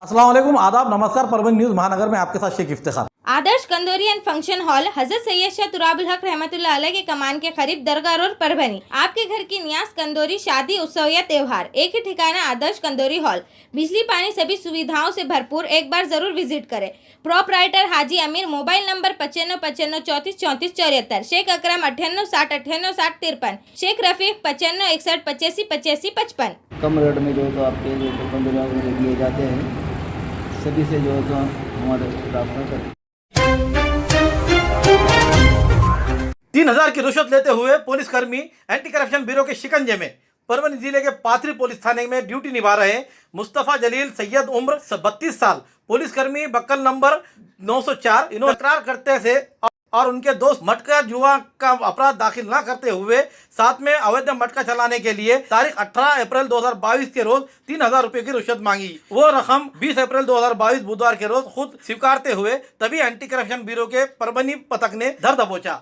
अस्सलाम वालेकुम, आदाब, नमस्कार। परवीन न्यूज़ महानगर में आपके साथ शेख इफ्तिखार। आदर्श कंदोरी एंड फंक्शन हॉल हजरत सैयद शाह तुराबुल हक रहमतुल्लाह अलैह के कमान के करीब दरगाह रोड परभनी। आपके घर की न्यास कंदोरी, शादी, उत्सव या त्योहार, एक ही ठिकाना आदर्श कंदोरी हॉल। बिजली पानी सभी सुविधाओं से भरपूर, एक बार जरूर विजिट करें। प्रोपराइटर हाजी अमीर, मोबाइल नंबर 9555343474, शेख अकरम 9860 शेख रफीक 9561858555। कम रेट में जो है तो आपके जो कंदूरी वगैरह दिए जाते हैं, सभी से जो है तो हमारे रास्ता करें। 3,000 की रिश्वत लेते हुए पुलिसकर्मी एंटी करप्शन ब्यूरो के शिकंजे में। परभनी जिले के पाथरी पुलिस थाने में ड्यूटी निभा रहे मुस्तफ़ा जलील सैयद, उम्र 32 साल, पुलिसकर्मी बक्कल नंबर 904, इन्होंने इकरार करते थे और उनके दोस्त मटका जुआ का अपराध दाखिल न करते हुए साथ में अवैध मटका चलाने के लिए तारीख 18 अप्रैल 2022 के रोज 3,000 रुपए की रिश्वत मांगी। वो रकम 20 अप्रैल 2022 बुधवार के रोज खुद स्वीकारते हुए तभी एंटी करप्शन ब्यूरो के परभनी पथक ने धर दबोचा।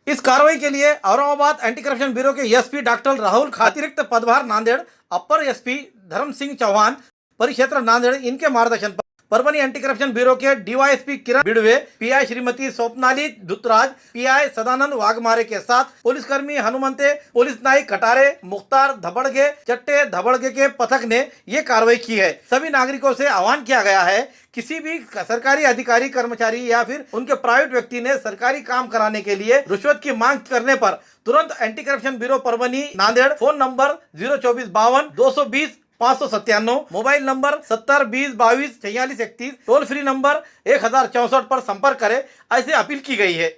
इस कार्रवाई के लिए औरंगाबाद एंटी करप्शन ब्यूरो के एसपी डॉक्टर राहुल, अतिरिक्त पदभार नांदेड़, अपर एसपी धर्म सिंह चौहान, परिक्षेत्र नांदेड़, इनके मार्गदर्शन पर परभनी एंटी करप्शन ब्यूरो के डीवाईएसपी किरण बिड़वे, पीआई श्रीमती स्वप्नाली धुतराज, पीआई सदानंद वाघमारे के साथ पुलिसकर्मी हनुमंते, पुलिस नायक कटारे, मुख्तार धबड़गे, चट्टे धबड़गे के पथक ने ये कार्रवाई की है। सभी नागरिकों से आह्वान किया गया है, किसी भी सरकारी अधिकारी, कर्मचारी या फिर उनके प्राइवेट व्यक्ति ने सरकारी काम कराने के लिए रिश्वत की मांग करने पर तुरंत anti corruption bureau Parbhani Nanded, phone number 02452 220 597, mobile number 70 20 22 46 31, toll free number 1064 पर संपर्क करें, ऐसे अपील की गई है।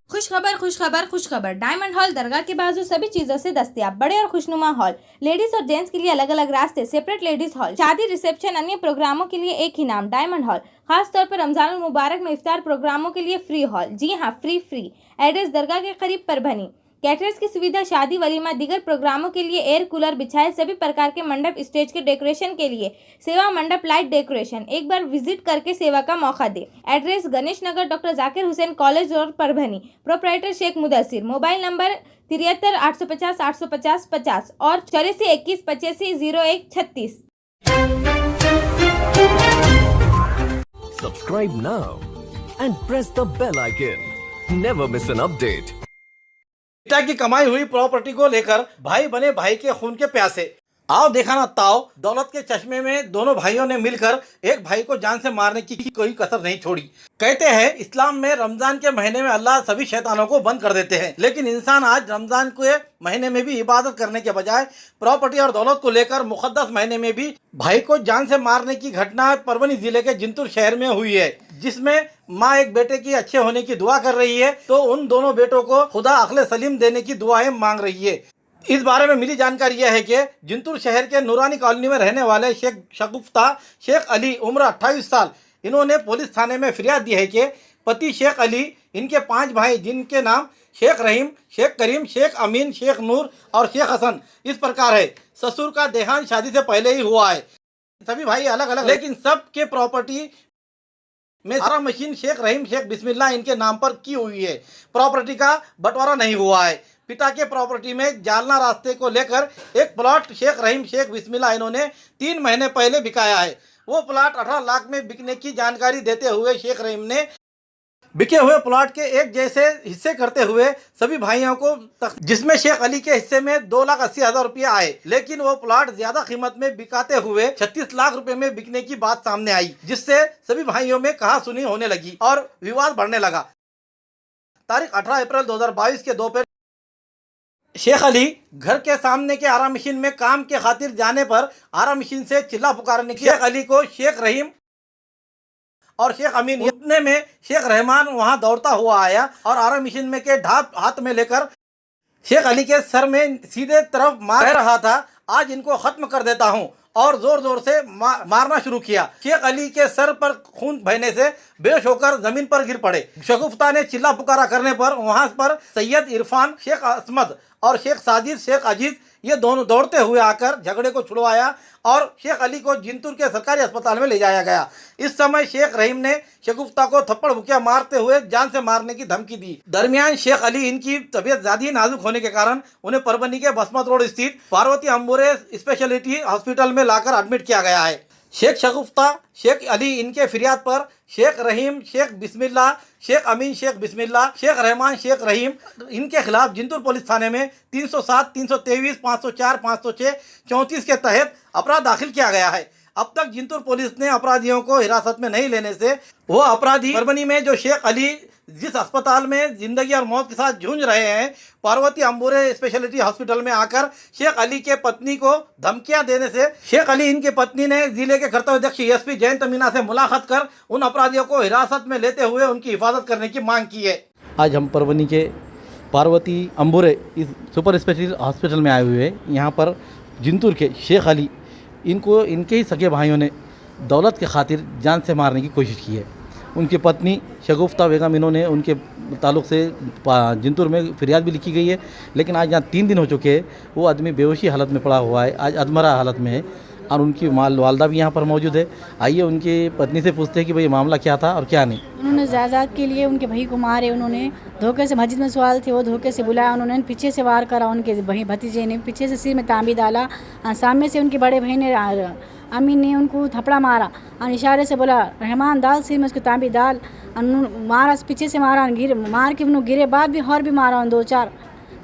खुशखबर खुशखबर खुशखबर, डायमंड हॉल दरगाह के बाजू सभी चीजों से दस्तयाब, बड़े और खुशनुमा हॉल, लेडीज और जेंट्स के लिए अलग अलग रास्ते, सेपरेट लेडीज हॉल, शादी, रिसेप्शन, अन्य प्रोग्रामों के लिए एक ही नाम, डायमंड हॉल। खास तौर पर रमजान मुबारक में इफ्तार प्रोग्रामों के लिए फ्री हॉल। जी हाँ, फ्री। एड्रेस दरगाह के करीब परभनी। कैटरर्स की सुविधा, शादी, वलीमा, दीगर प्रोग्रामों के लिए एयर कूलर बिछाए, सभी प्रकार के मंडप, स्टेज के डेकोरेशन के लिए सेवा मंडप, लाइट डेकोरेशन। एक बार विजिट करके सेवा का मौका दे। Address Ganesh Nagar, doctor Zakir Hussain college road Parbhani. Proprietor Shaikh Mudassir. Mobile number 73 850 850 50 और 84 21 85 01 36। Subscribe now and press the bell icon. Never miss an update. पिता की कमाई हुई प्रॉपर्टी को लेकर भाई बने भाई के खून के प्यासे। आओ देखा ना ताओ, दौलत के चश्मे में दोनों भाइयों ने मिलकर एक भाई को जान से मारने की कोई कसर नहीं छोड़ी। कहते हैं इस्लाम में रमजान के महीने में अल्लाह सभी शैतानों को बंद कर देते हैं, लेकिन इंसान आज रमजान के महीने में भी इबादत करने के बजाय प्रॉपर्टी और दौलत को लेकर मुकद्दस महीने में भी भाई को जान से मारने की घटना परभनी जिले के जिंतुर शहर में हुई है, जिसमें माँ एक बेटे की अच्छे होने की दुआ कर रही है तो उन दोनों बेटों को खुदा अक्ल सलीम देने की दुआएं मांग रही है। इस बारे में मिली जानकारी यह है कि जिंतुर शहर के नूरानी कॉलोनी में रहने वाले शेख शगुफ्ता शेख अली, उम्र 28 साल, इन्होंने पुलिस थाने में फरियाद दी है कि पति शेख अली, इनके 5 भाई जिनके नाम शेख रहीम, शेख करीम, शेख अमीन, शेख नूर और शेख हसन इस प्रकार है। ससुर का देहांत शादी से पहले ही हुआ है। सभी भाई अलग अलग, लेकिन सबके प्रॉपर्टी में सारा मशीन शेख रहीम, शेख बिस्मिल्लाह इनके नाम पर की हुई है। प्रॉपर्टी का बंटवारा नहीं हुआ है। पिता के प्रॉपर्टी में जालना रास्ते को लेकर एक प्लॉट शेख रहीम, शेख बिस्मिल्लाह इन्होंने 3 महीने पहले बिकाया है। वो प्लॉट 18 लाख में बिकने की जानकारी देते हुए शेख रहीम ने बिके हुए प्लॉट के एक जैसे हिस्से करते हुए सभी भाइयों को, जिसमें शेख अली के हिस्से में 2,80,000 रुपये आए, लेकिन वो प्लॉट ज्यादा कीमत में बिकाते हुए 36 लाख रुपए में बिकने की बात सामने आई, जिससे सभी भाइयों में कहासुनी होने लगी और विवाद बढ़ने लगा। तारीख 18 अप्रैल 2022 के दोपहर शेख अली घर के सामने के आरा मशीन में काम के खातिर जाने पर आरा मशीन से चिल्ला पुकारने की शेख अली को शेख रहीम और शेख अमीन, इतने में शेख रहमान वहां दौड़ता हुआ आया और आरा मशीन में के ढाप हाथ में लेकर शेख अली के सर में सीधे तरफ मार रहा था। आज इनको खत्म कर देता हूं और जोर जोर से मारना शुरू किया। शेख अली के सर पर खून बहने से बेहोश होकर जमीन पर गिर पड़े। शगुफ्ता ने चिल्ला पुकारा करने पर वहां पर सैयद इरफान, शेख असमद और शेख साजिद, शेख अजीज ये दोनों दौड़ते हुए आकर झगड़े को छुड़वाया और शेख अली को जिंतूर के सरकारी अस्पताल में ले जाया गया। इस समय शेख रहीम ने शगुफ्ता को थप्पड़ मुक्किया मारते हुए जान से मारने की धमकी दी। दरमियान शेख अली इनकी तबीयत ज्यादा ही नाजुक होने के कारण उन्हें परभनी के बसमत रोड स्थित पार्वती अंबुरे स्पेशलिटी हॉस्पिटल में लाकर एडमिट किया गया है। शेख शगुफ्ता, शेख अली इनके फिरियाद पर शेख रहीम, शेख बिस्मिल्ला, शेख अमीन, शेख बिस्मिल्ला, शेख रहमान, शेख रहीम इनके खिलाफ जिंतूर पुलिस थाने में 307, 323, 504, 506, 34 के तहत अपराध दाखिल किया गया है। अब तक जिंतूर पुलिस ने अपराधियों को हिरासत में नहीं लेने से वो अपराधी परभनी में जो शेख अली जिस अस्पताल में जिंदगी और मौत के साथ जूझ रहे हैं, पार्वती अंबुरे स्पेशलिटी हॉस्पिटल में आकर शेख अली के पत्नी को धमकियां देने से शेख अली इनकी पत्नी ने जिले के कर्तव्याध्यक्ष एसपी जयंत मीना से मुलाकात कर उन अपराधियों को हिरासत में लेते हुए उनकी हिफाजत करने की मांग की है। आज हम परभनी के पार्वती अंबुरे इस सुपर स्पेशलिटी हॉस्पिटल में आए हुए हैं। यहाँ पर जिंतूर के शेख अली इनको इनके ही सगे भाइयों ने दौलत के खातिर जान से मारने की कोशिश की है। उनकी पत्नी शगुफ्ता बेगम, इन्होंने उनके ताल्लुक़ से जिंतूर में फरियाद भी लिखी गई है, लेकिन आज यहाँ 3 दिन हो चुके हैं। वो आदमी बेहोशी हालत में पड़ा हुआ है, आज अधमरा हालत में है और उनकी वालदा भी यहाँ पर मौजूद है। आइए उनकी पत्नी से पूछते हैं कि भाई मामला क्या था और क्या नहीं। उन्होंने जायदाद के लिए उनके भाई को मारे, उन्होंने धोखे से मस्जिद में सवाल थे, वो धोखे से बुलाया, उन्होंने पीछे से वार करा, उनके भाई भतीजे ने पीछे से सिर में तांबी डाला, सामने से उनके बड़े भाई ने अमीन ने उनको थपड़ा मारा और इशारे से बोला रहमान डाल सिर में उसको तांबी डाल, मारा पीछे से मारा, मार के उन्होंने गिरे बाद भी और भी मारा 2-4,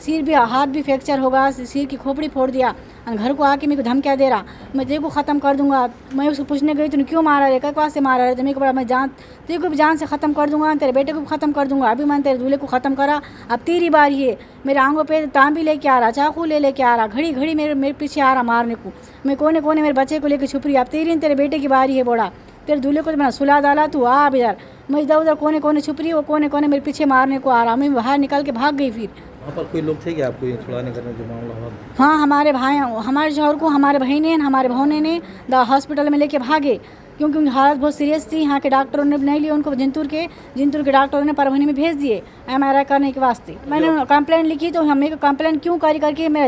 सिर भी हाथ भी फ्रैक्चर होगा, सिर की खोपड़ी फोड़ दिया। घर को आके मेरे को धमकियाँ दे रहा, मैं तेरे को ख़त्म कर दूंगा। मैं उसको पूछने गई तूने क्यों मारा रे, कहाँ से मारा रे, तो मेरे को बोला मैं तेरे को भी जान से ख़त्म कर दूंगा, तेरे बेटे को भी ख़त्म कर दूंगा। अभी मैंने तेरे दूल्हे को ख़त्म करा, अब तेरी बारी है। मेरे आंगों पे तांबी लेके आ रहा, चाकू लेके आ रहा, घड़ी घड़ी मेरे पीछे आ रहा मारने को। मैं कोने कोने मेरे बच्चे को लेकर छुप रही, अब तेरे बेटे की बारी है। बोला तेरे दूल्हे को तो मैंने सुला डाला, तू आ अब इधर। मैं इधर उधर कोने कोने छुप रही, वो कोने कोने मेरे पीछे मारने को आ रहा। मैं बाहर निकल के भाग गई। फिर वहाँ पर कोई लोग थे कि आपको ये छुड़ाने करने जो मामला हुआ? हाँ, हमारे भाई, हमारे शोहर को हमारे भाई ने, हमारे भावने ने हॉस्पिटल में लेके भागे, क्योंकि उनकी हालत बहुत सीरियस थी। यहाँ के डॉक्टरों ने नहीं लिया उनको, जिंतूर के डॉक्टरों ने परभनी में भेज दिए MRI करने के वास्ते। मैंने कंप्लेंट लिखी तो हमें कंप्लेंट क्यों करी करके मेरा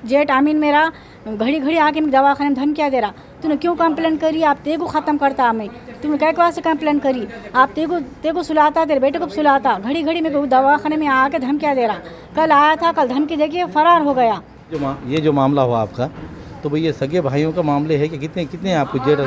जेठ अमीन मेरा घड़ी घड़ी आके मेरे दवाखाने में धमकियाँ दे रहा, तूने क्यों कंप्लेंट करी, आप तेरे को ख़त्म करता, मैं तुमने क्या के वास्ते कंप्लेंट करी, आप तेरे को सुलाता, तेरे बेटे को सुलाता। घड़ी घड़ी मेरे को दवाखाने में आके धमकियाँ दे रहा। कल आया था, कल धमकी देके फरार हो गया। ये जो मामला हुआ आपका, तो भैया सगे भाइयों का मामले है कि कितने आपको जेठ?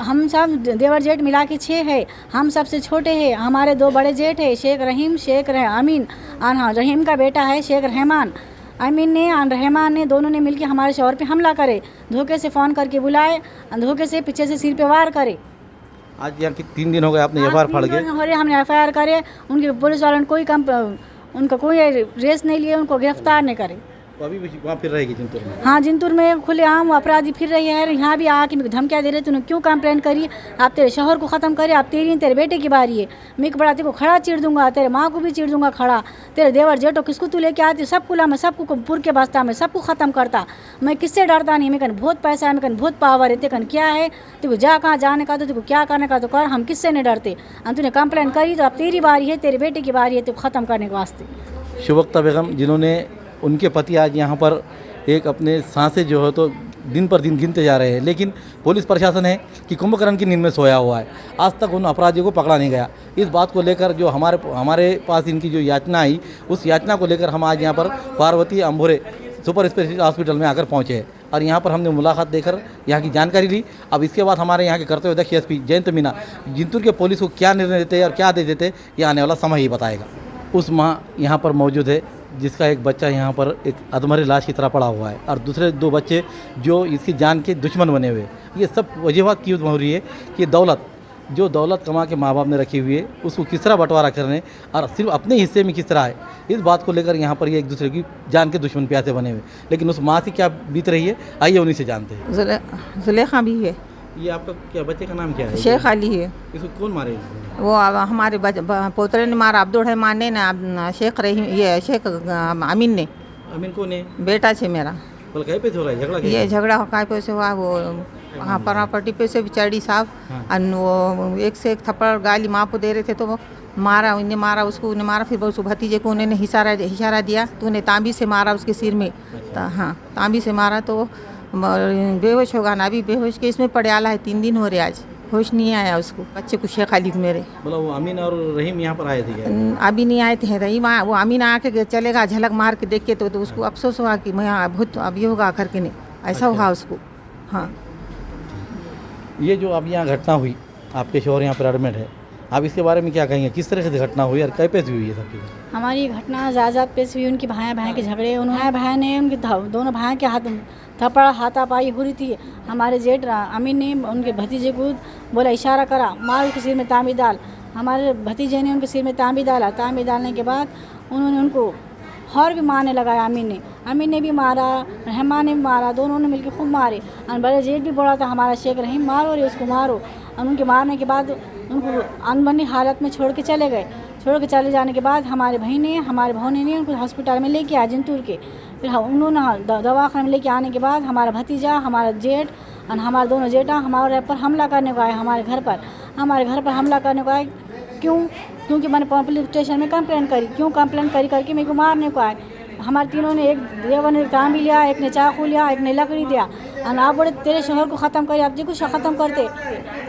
हम सब देवर जेठ मिला के 6 है। हम सबसे छोटे हैं, हमारे 2 बड़े जेठ है, शेख रहीम, शेख अमीन। हाँ, रहीम का बेटा है शेख रहमान। अमीन ने और रहमान ने दोनों ने मिलकर हमारे शोहर पे हमला करे, धोखे से फ़ोन करके बुलाए, धोखे से पीछे से सिर पे वार करे। आज यहाँ 3 दिन हो गए आपने FIR फाड़ के? हमने FIR करे, उनके पुलिस वालों ने उनका कोई रेस नहीं लिए, उनको गिरफ्तार नहीं करे। तो अभी भी वहाँ फिर रहेगी जिंतूर में? हाँ, जिंतूर में खुलेआम अपराधी फिर रही है। यहाँ भी आके मेरे को धमकियाँ दे रहे, तूने क्यों कंप्लेंट करी, आप तेरे शोहर को ख़त्म करे, आप तेरे बेटे की बारी है। मैं बड़ा तेरे को खड़ा चीर दूंगा, तेरे माँ को भी चीर दूंगा खड़ा, तेरे देवर जेठो किसको तू लेके आती, सबको ला, मैं सबको पुर के बसता, मैं सबको ख़त्म करता। मैं किससे डरता नहीं, मैं कहन बहुत पैसा है, मैं कहन बहुत पावर है, तेकन क्या है, तेको जा कहाँ जाने का, तो तेको क्या करने का तो कर, हम किससे नहीं डरते। तूने कंप्लेंट करी तो अब तेरी बारी है, तेरे बेटे की बारी है तेको ख़त्म करने के वास्ते। शगुफ्ता बेगम, जिन्होंने उनके पति आज यहाँ पर एक अपने सांसें जो है तो दिन पर दिन गिनते जा रहे हैं, लेकिन पुलिस प्रशासन है कि कुंभकर्ण की नींद में सोया हुआ है। आज तक उन अपराधियों को पकड़ा नहीं गया। इस बात को लेकर जो हमारे पास इनकी जो याचना आई, उस याचना को लेकर हम आज यहाँ पर Parvati Ambure super speciality hospital में आकर पहुँचे हैं और यहाँ पर हमने मुलाकात देकर यहाँ की जानकारी ली। अब इसके बाद हमारे यहाँ के कर्तव्याध्यक्ष एसपी जयंत मीना जिंतूर के पुलिस को क्या निर्णय देते हैं और क्या दे देते, ये आने वाला समय ही बताएगा। उस माँ यहाँ पर मौजूद है जिसका एक बच्चा यहाँ पर एक अधमरी लाश की तरह पड़ा हुआ है और दूसरे 2 बच्चे जो इसकी जान के दुश्मन बने हुए। ये सब वजूहत की हो रही है कि दौलत कमा के माँ बाप ने रखी हुई है, उसको किस तरह बंटवारा करने और सिर्फ अपने हिस्से में किस तरह है, इस बात को लेकर यहाँ पर ये एक दूसरे की जान के दुश्मन प्यासे बने हुए। लेकिन उस माँ से क्या बीत रही है, आइए उन्हीं से जानते हैं। जुलेखा भी है। ये आपका क्या बच्चे का नाम क्या है? शेख अली है। इसको कौन मारे? वो हमारे पोतरे ने मारा, अब्दुल रहमान ने, शेख रहीम, ये शेख अमीन ने। अमीन कौन है? बेटा छे मेरा। बोल कहीं पे हो रहा है झगड़ा? ये झगड़ा काय पे से हुआ, वो प्रॉपर्टी पे से भी चढ़ी साहब। और वो एक से एक थप्पड़ गाली माँ को दे रहे थे, तो मारा, उन्हें मारा उसको, उन्हें मारा, फिर उसको भतीजे को उन्होंने इशारा दिया तो उन्हें तांबी से मारा उसके सिर में। हाँ, तांबी से मारा तो बेहोश होगा ना, अभी बेहोश के इसमें पड़े आला है, 3 दिन हो रहे आज, होश नहीं आया उसको। बच्चे को शेख खालिद मेरे, मतलब वो अमीन और रहीम यहाँ पर आए थे क्या? अभी नहीं आए थे। रहीम वो अमीन आके चलेगा, झलक मार के देख के तो उसको अफसोस हुआ कि मैं बहुत अब ये होगा करके, नहीं ऐसा हुआ उसको। हाँ, ये जो अब यहाँ घटना हुई, आपके शोहर यहाँ पर एडमिट है, आप इसके बारे में क्या कहेंगे? किस तरह से घटना हुई और कै पैसे हुई है सब चीज़? हमारी ये घटना ज़्यादा पेश हुई, उनकी भाई के झगड़े, उन्होंने भाई ने उनके दोनों भाई के हाथ थप्पड़ हाथापाई हो रही थी। हमारे जेठ अमीन ने उनके भतीजे को बोला, इशारा करा, मार उसके सिर में तांबी डाल। हमारे भतीजे ने उनके सिर में तांबी डाला। तांबी डालने के बाद उन्होंने उनको और भी मारने लगाया। अमीन ने भी मारा, रहमान ने भी मारा, दोनों ने मिलकर खूब मारे। और बड़े जेठ भी बोला था हमारा शेख रहीम, मारो रे उसको मारो। और उनके मारने के बाद उनको अनबनी हालत में छोड़ के चले गए। छोड़ के चले जाने के बाद हमारे भाई ने उनको हॉस्पिटल में लेके आया जिंतूर के। फिर उन्होंने दवाखाने में लेके आने के बाद हमारा भतीजा, हमारा जेठ और हमारे दोनों जेठा हमारे पर हमला करने को आए। हमारे घर पर हमला करने को आए। क्योंकि मैंने पुलिस स्टेशन में कंप्लेंट करी। क्यों कंप्लेंट करके मेरे को मारने को आए। हमारे तीनों ने, एक देवर ने तांबी लिया, एक ने चाकू लिया, एक ने लकड़ी दिया। और आप बोले तेरे शोहर को ख़त्म करिए, आप जी कुछ ख़त्म करते।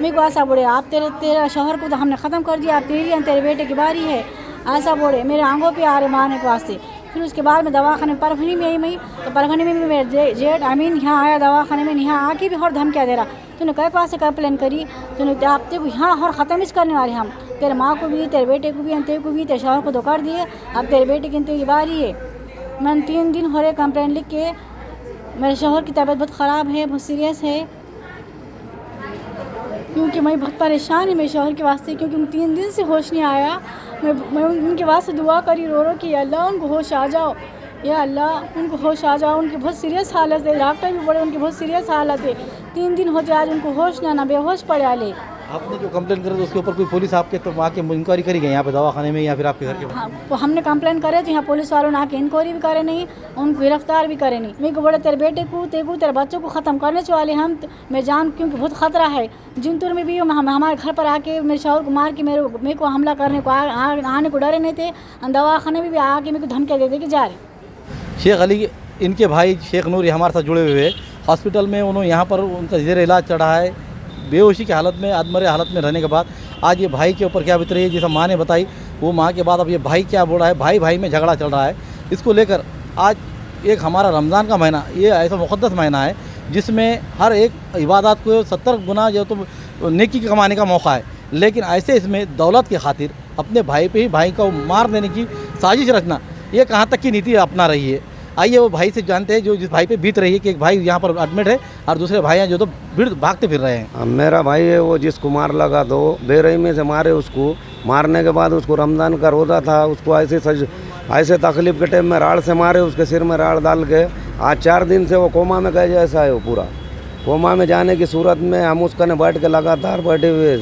मेरे को ऐसा बोले, आप तेरा शोहर को तो हमने ख़त्म कर दिया, आप तेरे बेटे की बारी है, ऐसा बोले। मेरे आंगों पे आ रहे मारने के वास्ते। फिर उसके बाद में दवाखाने परभनी में आई मैं, तो परभनी में भी मेरे जेठ अमीन यहाँ आया दवाखाने में। यहाँ आके भी और धमकियाँ दे रहा, तूने कई पास से कंप्लेन करी, तूने आप तेरे को यहाँ और ख़त्म इस करने वाले हम, तेरे माँ को भी, तेरे बेटे को भी, हम तेरे को भी, तेरे शोहर को तो कर दिए, अब तेरे बेटे की बारी है। मैंने 3 दिन हो रहे कंप्लेंट लिख के। मेरे शोहर की तबीयत बहुत ख़राब है, बहुत सीरियस है, क्योंकि मैं बहुत परेशान है मेरे शोहर के वास्ते, क्योंकि 3 दिन से होश नहीं आया। मैं उनके वास्ते दुआ करी रो कि अल्लाह उनको होश आ जाओ, या अल्लाह उनको होश आ जाओ। उनकी बहुत सीरियस हालत है, डॉक्टर भी बोले उनकी बहुत सीरियस हालत है। 3 दिन होते आज उनको होश ना बेहोश पड़े आले। आपने जो कंप्लेन करे तो उसके ऊपर कोई पुलिस आपके तो आके इंक्वायरी करी गई यहाँ पे दवाखाने में या फिर आपके घर के? हाँ, तो हमने कंप्लेन करे तो यहाँ पुलिस वालों ने आके इंक्वायरी भी करे नहीं, उनको गिरफ्तार भी करे नहीं। मेरे को बोले तेरे बेटे को, तेरे बच्चों को ख़त्म करने वाले हम, मैं जान, क्योंकि बहुत ख़तरा है। जिंतूर में भी हमारे घर पर आके मेरे शोहर को मार के मेरे को हमला करने को आने को डरे नहीं थे। दवाखाने में भी आके मेरे को धमकियाँ दे के जा रहे। शेख अली, इनके भाई शेख नूर हमारे साथ जुड़े हुए हॉस्पिटल में, उन्होंने यहाँ पर उनका ज़ेर इलाज चढ़ा है। बेहोशी की हालत में, अधमरे हालत में रहने के बाद आज ये भाई के ऊपर क्या बीत रही है, जैसा माँ ने बताई वो माँ के बाद अब ये भाई क्या बोल रहा है, भाई में झगड़ा चल रहा है। इसको लेकर आज एक हमारा रमज़ान का महीना, ये ऐसा मुक़द्दस महीना है जिसमें हर एक इबादत को 70 गुना जो तो नेकी कमाने का मौका है, लेकिन ऐसे इसमें दौलत की खातिर अपने भाई पे ही भाई को मार देने की साजिश रचना, ये कहाँ तक की नीति अपना रही है। आइए वो भाई से जानते हैं जो जिस भाई पे बीत रही है कि एक भाई यहाँ पर एडमिट है और दूसरे भाई हैं जो तो भीड़ भागते फिर रहे हैं। मेरा भाई है वो जिसको मार लगा, तो बेरहमी से मारे उसको। मारने के बाद उसको रमज़ान का रोज़ा था, उसको ऐसे तकलीफ़ के टाइम में राड़ से मारे, उसके सिर में राड़ डाल के। आज 4 दिन से वो कोमा में गए जैसा है, वो पूरा कोमा में जाने की सूरत में हम उसका ने बैठ के लगातार बैठे हुए,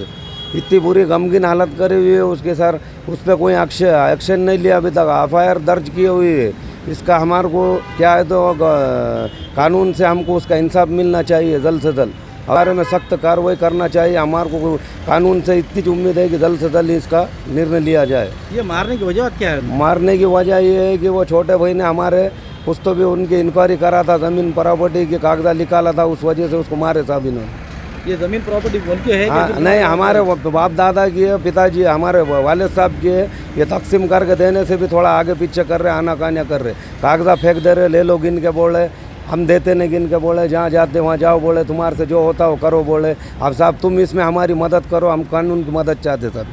इतनी बुरी गमगीन हालत करी हुई है उसके सर। उस पर कोई एक्शन नहीं लिया अभी तक, FIR दर्ज की हुई है। इसका हमारे को क्या है तो कानून से हमको उसका इंसाफ मिलना चाहिए जल्द से जल्द। हमारे में सख्त कार्रवाई करना चाहिए। हमारे को कानून से इतनी उम्मीद है कि जल्द से जल्द इसका निर्णय लिया जाए। ये मारने की वजह क्या है? मारने की वजह ये है कि वो छोटे भाई ने हमारे कुछ तो भी उनकी इंक्वायरी करा था, ज़मीन प्रॉपर्टी के कागजात निकाला था, उस वजह से उसको मारे साहब इन्होंने। ये ज़मीन प्रॉपर्टी उनकी है? हाँ, नहीं, हमारे बाप दादा की है, पिताजी हमारे वालिद साहब की है। ये तकसीम करके देने से भी थोड़ा आगे पीछे कर रहे, आनाकानी कर रहे, कागजात फेंक दे रहे, ले लो गिन के बोले, हम देते नहीं गिन के बोले, जहाँ जाते वहाँ जाओ बोले, तुम्हारे से जो होता हो करो बोले। अब साहब तुम इसमें हमारी मदद करो, हम कानून की मदद चाहते सब।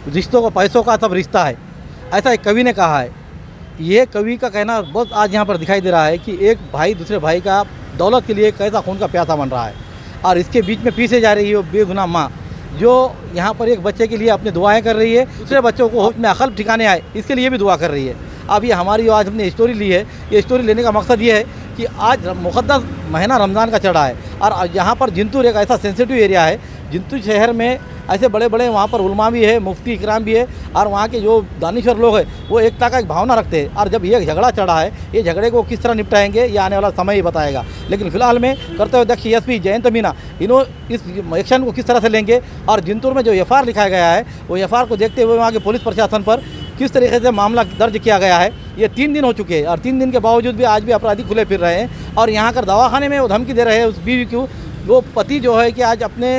रिश्तों का पैसों का सब रिश्ता है, ऐसा एक कवि ने कहा है। ये कवि का कहना बहुत आज यहाँ पर दिखाई दे रहा है कि एक भाई दूसरे भाई का दौलत के लिए कैसा खून का प्यासा बन रहा है, और इसके बीच में पीछे जा रही है वो बेगुनाह माँ जो यहाँ पर एक बच्चे के लिए अपनी दुआएं कर रही है, दूसरे बच्चों को होश में अकल ठिकाने आए इसके लिए भी दुआ कर रही है। अब ये हमारी जो आज हमने स्टोरी ली है, ये स्टोरी लेने का मकसद ये है कि आज मुक़द्दस महीना रमज़ान का चढ़ा है और यहाँ पर जिंतूर एक ऐसा सेंसिटिव एरिया है जिंतू शहर में ऐसे बड़े बड़े वहाँ पर उलमा भी है, मुफ्ती इकराम भी है और वहाँ के जो दानिश्वर लोग हैं वो एकता का एक भावना रखते हैं। और जब ये झगड़ा चढ़ा है, ये झगड़े को किस तरह निपटाएंगे ये आने वाला समय ही बताएगा। लेकिन फिलहाल में करते हुए अध्यक्ष एसपी जयंत मीना इन्हों इस एक्शन को किस तरह से लेंगे और जिंतूर में जो एफआईआर लिखाया गया है वो एफआईआर को देखते हुए वहाँ के पुलिस प्रशासन पर किस तरीके से मामला दर्ज किया गया है। ये 3 दिन हो चुके हैं और 3 दिन के बावजूद भी आज भी अपराधी खुले फिर रहे हैं और यहाँ कर दवाखाने में वो धमकी दे रहे हैं उस बीवी को। वो पति जो है कि आज अपने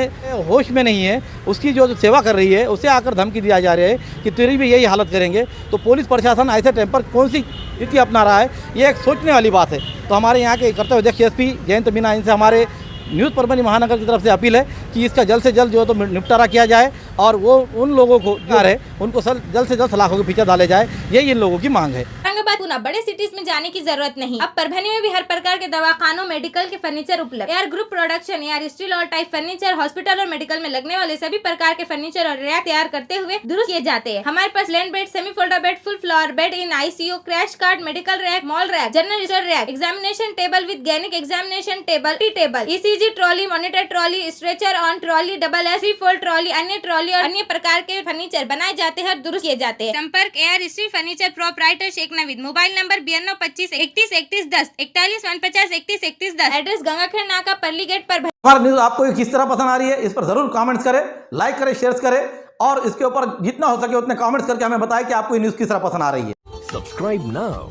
होश में नहीं है, उसकी जो सेवा कर रही है उसे आकर धमकी दिया जा रहा है कि तेरी भी यही हालत करेंगे। तो पुलिस प्रशासन ऐसे टाइम पर कौन सी नीति अपना रहा है, ये एक सोचने वाली बात है। तो हमारे यहाँ के कर्तव्य अध्यक्ष एसपी जयंत मीना इनसे हमारे न्यूज़ परभनी महानगर की तरफ से अपील है कि इसका जल्द से जल्द जो है तो निपटारा किया जाए और वो उन लोगों को जो है उनको जल्द से जल्द सलाखों के पीछे डाले जाए, यही इन लोगों की मांग है। औरंगाबाद पुणे बड़े सिटीज में जाने की जरूरत नहीं, अब परभनी में भी हर प्रकार के दवाखानों मेडिकल के फर्नीचर उपलब्ध। Air group production air steel और टाइप फर्नीचर हॉस्पिटल और मेडिकल में लगने वाले सभी प्रकार के फर्नीचर और रैक तैयार करते हुए दुरुस्त किए जाते हैं। हमारे पास land bed, semi folder bed, full floor bed in ICU, crash cart, medical rack, mall rack, general rack, examination table with gynaec examination table, table, ECG trolley, monitor trolley, stretcher on trolley, double AC fold trolley, अन्य trolley और अन्य प्रकार के furniture बनाए जाते हैं और दुरुस्त किए जाते हैं। संपर्क air steel furniture proprietor Sheikh Naveed, mobile number 9225 31 31 10, 41 49 31 31 10, address Gangakhed नाका, परली गेट पर। हमारा न्यूज़ आपको ये किस तरह पसंद आ रही है इस पर ज़रूर कमेंट्स करें, लाइक करें, शेयर करें और इसके ऊपर जितना हो सके उतने कमेंट्स करके हमें बताएं कि आपको ये न्यूज़ किस तरह पसंद आ रही है। Subscribe now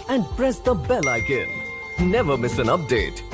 and press the bell icon. Never miss an update.